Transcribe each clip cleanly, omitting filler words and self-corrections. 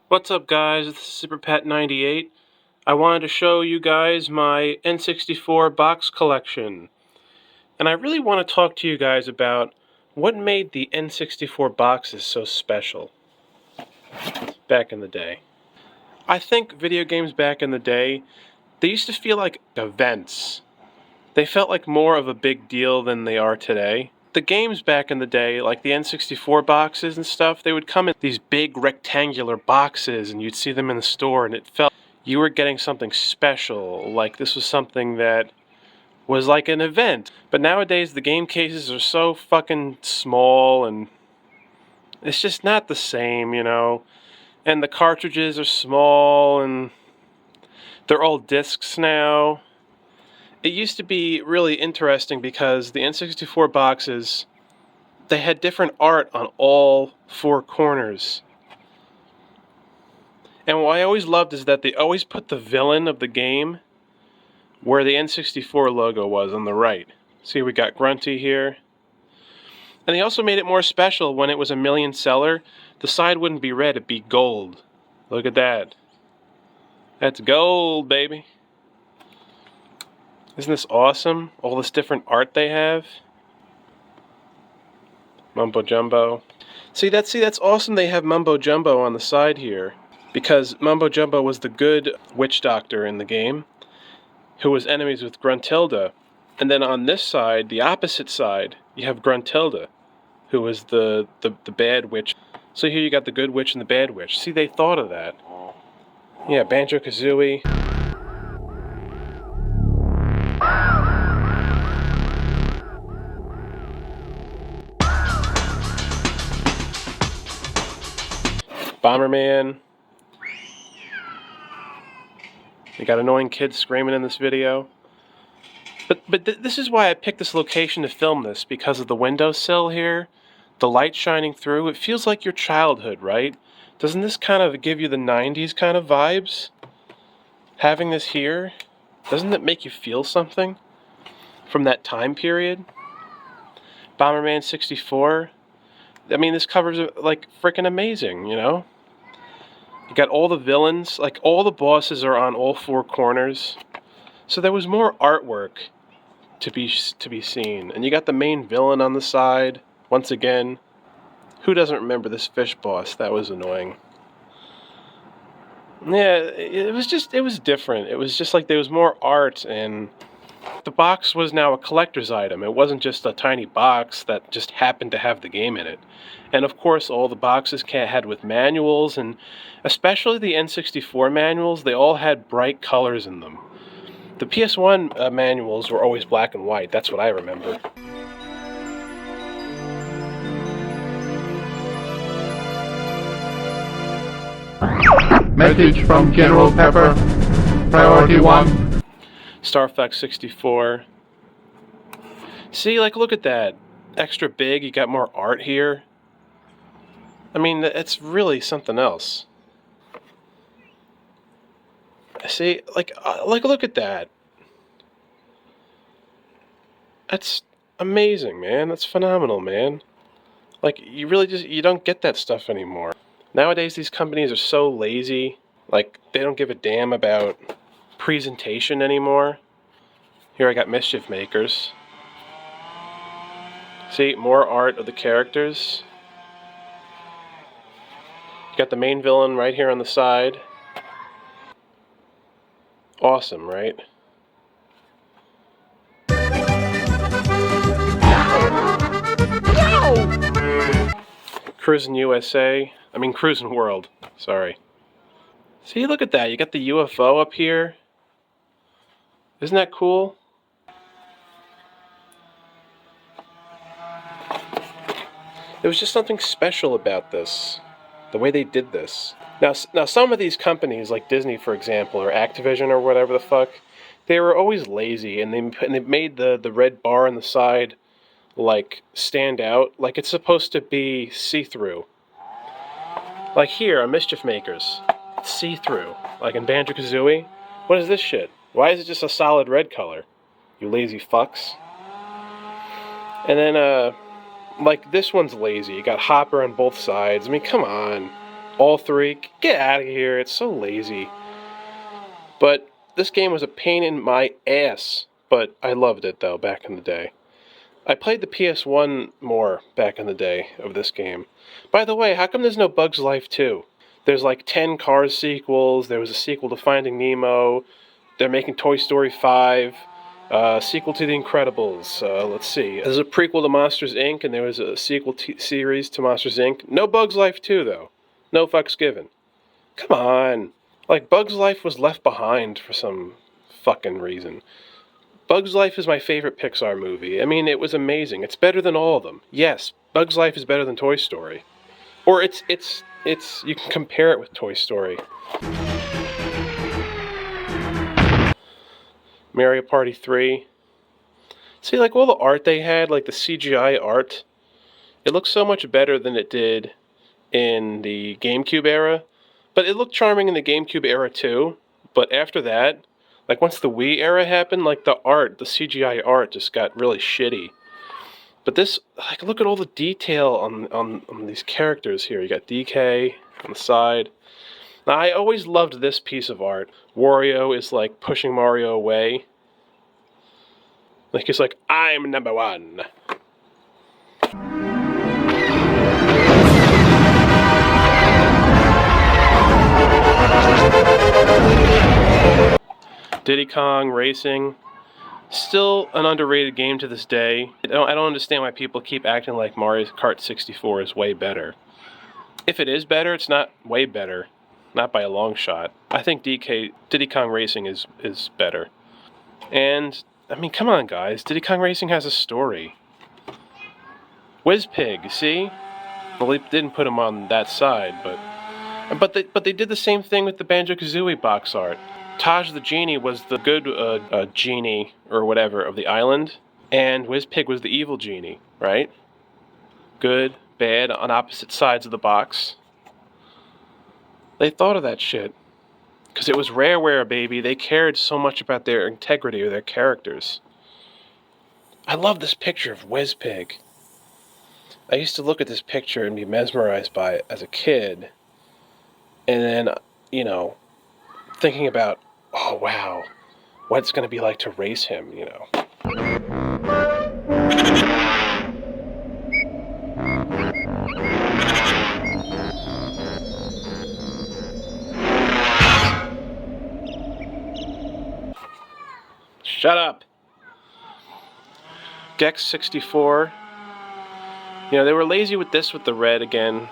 What's up, guys? This is SuperPat98. I wanted to show you guys my N64 box collection. And I really want to talk to you guys about what made the N64 boxes so special back in the day. I think video games back in the day, they used to feel like events. They felt like more of a big deal than they are today. The games back in the day, like the N64 boxes and stuff, they would come in these big rectangular boxes and you'd see them in the store and it felt you were getting something special, like this was something that was like an event. But nowadays the game cases are so fucking small and it's just not the same, you know. And the cartridges are small and they're all discs now. It used to be really interesting because the N64 boxes, they had different art on all four corners. And what I always loved is that they always put the villain of the game where the N64 logo was on the right. See, we got Grunty here. And they also made it more special when it was a million seller. The side wouldn't be red, it'd be gold. Look at that. That's gold, baby. Isn't this awesome? All this different art they have. Mumbo Jumbo. See, that's awesome they have Mumbo Jumbo on the side here. Because Mumbo Jumbo was the good witch doctor in the game, who was enemies with Gruntilda. And then on this side, the opposite side, you have Gruntilda, who was the bad witch. So here you got the good witch and the bad witch. See, they thought of that. Yeah, banjo-kazooie. Bomberman. You got annoying kids screaming in this video. But this is why I picked this location to film this, because of the windowsill here, the light shining through. It feels like your childhood, right? Doesn't this kind of give you the 90s kind of vibes? Having this here, doesn't it make you feel something from that time period? Bomberman 64. I mean, this cover's like freaking amazing, you know? You got all the villains, like all the bosses are on all four corners. So there was more artwork to be seen. And you got the main villain on the side, once again. Who doesn't remember this fish boss? That was annoying. Yeah, it was different. It was just like there was more art, and the box was now a collector's item. It wasn't just a tiny box that just happened to have the game in it. And of course, all the boxes had with manuals, and especially the N64 manuals, they all had bright colors in them. The PS1 manuals were always black and white. That's what I remember. Message from General Pepper. Priority 1. Starfax 64. See, like, look at that. Extra big, you got more art here. I mean, it's really something else. See, like, look at that. That's amazing, man. That's phenomenal, man. Like, you really you don't get that stuff anymore. Nowadays, these companies are so lazy. Like, they don't give a damn about presentation anymore. Here I got Mischief Makers. See, more art of the characters. You got the main villain right here on the side. Awesome, right? Cruisin USA. I mean, Cruisin World. Sorry. See, look at that. You got the UFO up here. Isn't that cool? There was just something special about this. The way they did this. Now some of these companies, like Disney, for example, or Activision, or whatever the fuck, they were always lazy, and they made the red bar on the side, like, stand out. Like, it's supposed to be see-through. Like here, on Mischief Makers. It's see-through. Like in Banjo-Kazooie. What is this shit? Why is it just a solid red color? You lazy fucks. And then, like, this one's lazy. You got Hopper on both sides. I mean, come on. All three. Get out of here. It's so lazy. But this game was a pain in my ass. But I loved it, though, back in the day. I played the PS1 more back in the day of this game. By the way, how come there's no Bugs Life 2? There's like 10 Cars sequels. There was a sequel to Finding Nemo. They're making Toy Story 5. Sequel to The Incredibles. Let's see. There's a prequel to Monsters, Inc., and there was a sequel series to Monsters, Inc. No Bugs Life 2, though. No fucks given. Come on. Like, Bugs Life was left behind for some fucking reason. Bugs Life is my favorite Pixar movie. I mean, it was amazing. It's better than all of them. Yes, Bugs Life is better than Toy Story. Or it's you can compare it with Toy Story. Mario Party 3. See, like, all the art they had, like the CGI art, it looks so much better than it did in the GameCube era. But it looked charming in the GameCube era too. But after that, like, once the Wii era happened, like, the CGI art just got really shitty. But this, like, look at all the detail on these characters here. You got DK on the side. Now, I always loved this piece of art. Wario is, like, pushing Mario away. Like, he's like, I'm number one. Diddy Kong Racing. Still an underrated game to this day. I don't understand why people keep acting like Mario Kart 64 is way better. If it is better, it's not way better. Not by a long shot. I think Diddy Kong Racing is better. And, I mean, come on, guys. Diddy Kong Racing has a story. WizPig, see? Well, they didn't put him on that side, but they did the same thing with the banjo-kazooie box art. Taj the Genie was the good genie, or whatever, of the island, and WizPig was the evil genie, right? Good, bad, on opposite sides of the box. They thought of that shit. Because it was Rareware, baby. They cared so much about their integrity or their characters. I love this picture of WizPig. I used to look at this picture and be mesmerized by it as a kid. And then, you know, thinking about, oh wow, what it's going to be like to race him, you know. Shut up! Gex 64. You know, they were lazy with this with the red again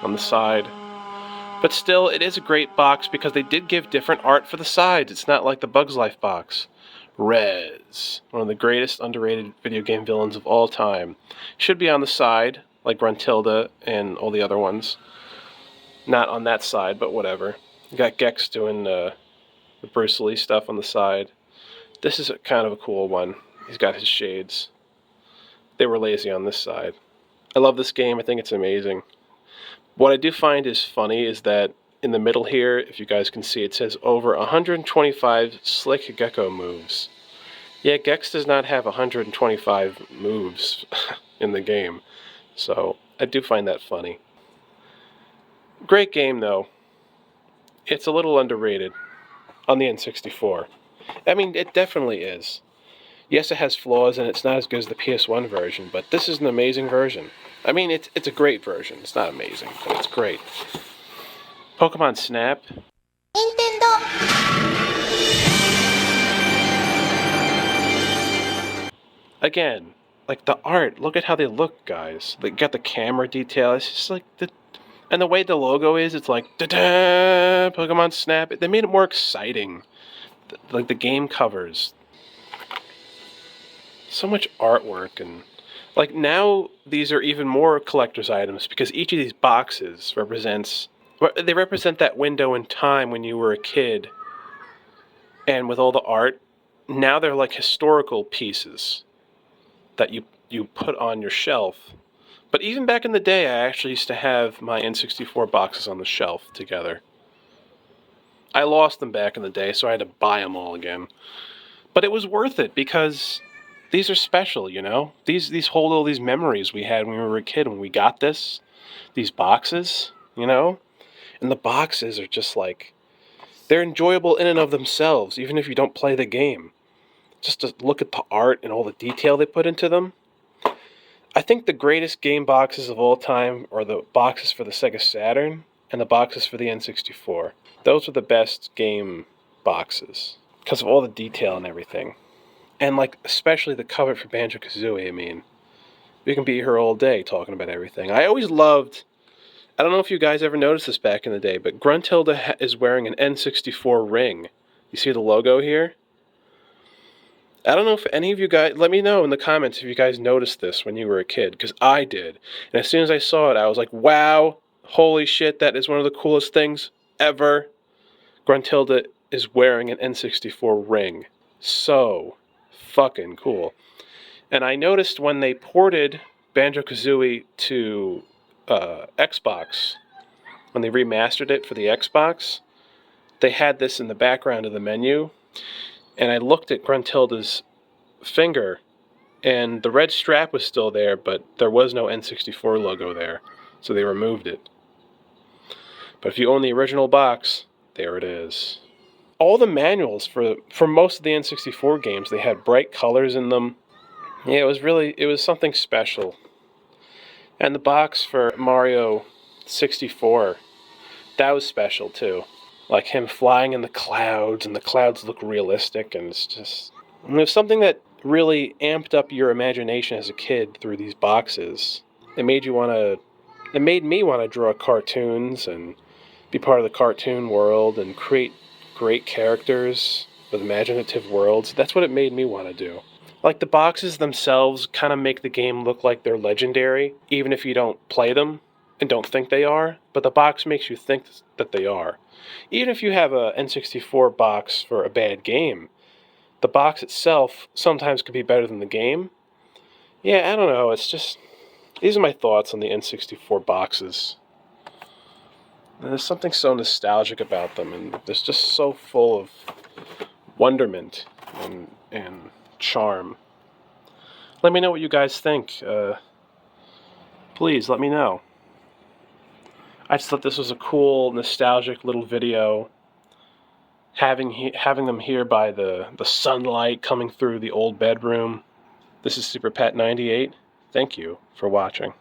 on the side. But still, it is a great box because they did give different art for the sides. It's not like the Bugs Life box. Rez, one of the greatest underrated video game villains of all time. Should be on the side, like Gruntilda and all the other ones. Not on that side, but whatever. You got Gex doing the Bruce Lee stuff on the side. This is kind of a cool one. He's got his shades. They were lazy on this side. I love this game. I think it's amazing. What I do find is funny is that in the middle here, if you guys can see, it says over 125 slick gecko moves. Yeah, Gex does not have 125 moves in the game, so I do find that funny. Great game, though. It's a little underrated on the N64. I mean, it definitely is. Yes, it has flaws, and it's not as good as the PS1 version, but this is an amazing version. I mean, it's a great version. It's not amazing, but it's great. Pokemon Snap. Nintendo. Again, like the art. Look at how they look, guys. They got the camera detail. It's just like and the way the logo is, it's like da-da, Pokemon Snap. They made it more exciting. Like the game covers. So much artwork, and like now these are even more collector's items because each of these boxes represent that window in time when you were a kid, and with all the art, now they're like historical pieces that you put on your shelf. But even back in the day, I actually used to have my N64 boxes on the shelf together. I lost them back in the day, so I had to buy them all again. But it was worth it because these are special, you know? These hold all these memories we had when we were a kid when we got these boxes, you know? And the boxes are just like, they're enjoyable in and of themselves, even if you don't play the game. Just to look at the art and all the detail they put into them. I think the greatest game boxes of all time are the boxes for the Sega Saturn and the boxes for the N64. Those are the best game boxes because of all the detail and everything. And like especially the cover for Banjo-Kazooie, I mean, we can be here all day talking about everything. I always loved, I don't know if you guys ever noticed this back in the day, but Gruntilda is wearing an N64 ring. You see the logo here? I don't know if any of you guys, let me know in the comments if you guys noticed this when you were a kid, because I did. And as soon as I saw it, I was like, wow, holy shit, that is one of the coolest things ever. Gruntilda is wearing an N64 ring. So fucking cool. And I noticed when they ported Banjo-Kazooie to Xbox, when they remastered it for the Xbox, they had this in the background of the menu. And I looked at Gruntilda's finger, and the red strap was still there, but there was no N64 logo there, so they removed it. But if you own the original box, there it is. All the manuals for most of the N64 games, they had bright colors in them. Yeah, it was something special. And the box for Mario 64, that was special too. Like him flying in the clouds, and the clouds look realistic, and it was something that really amped up your imagination as a kid through these boxes. It made me want to draw cartoons and be part of the cartoon world and create great characters with imaginative worlds. That's what it made me want to do. Like the boxes themselves kind of make the game look like they're legendary, even if you don't play them and don't think they are, but the box makes you think that they are. Even if you have a N64 box for a bad game, the box itself sometimes could be better than the game. Yeah, I don't know, it's just, these are my thoughts on the N64 boxes. And there's something so nostalgic about them, and they're just so full of wonderment and charm. Let me know what you guys think. Please let me know. I just thought this was a cool, nostalgic little video. Having them here by the sunlight coming through the old bedroom. This is Super Pat 98. Thank you for watching.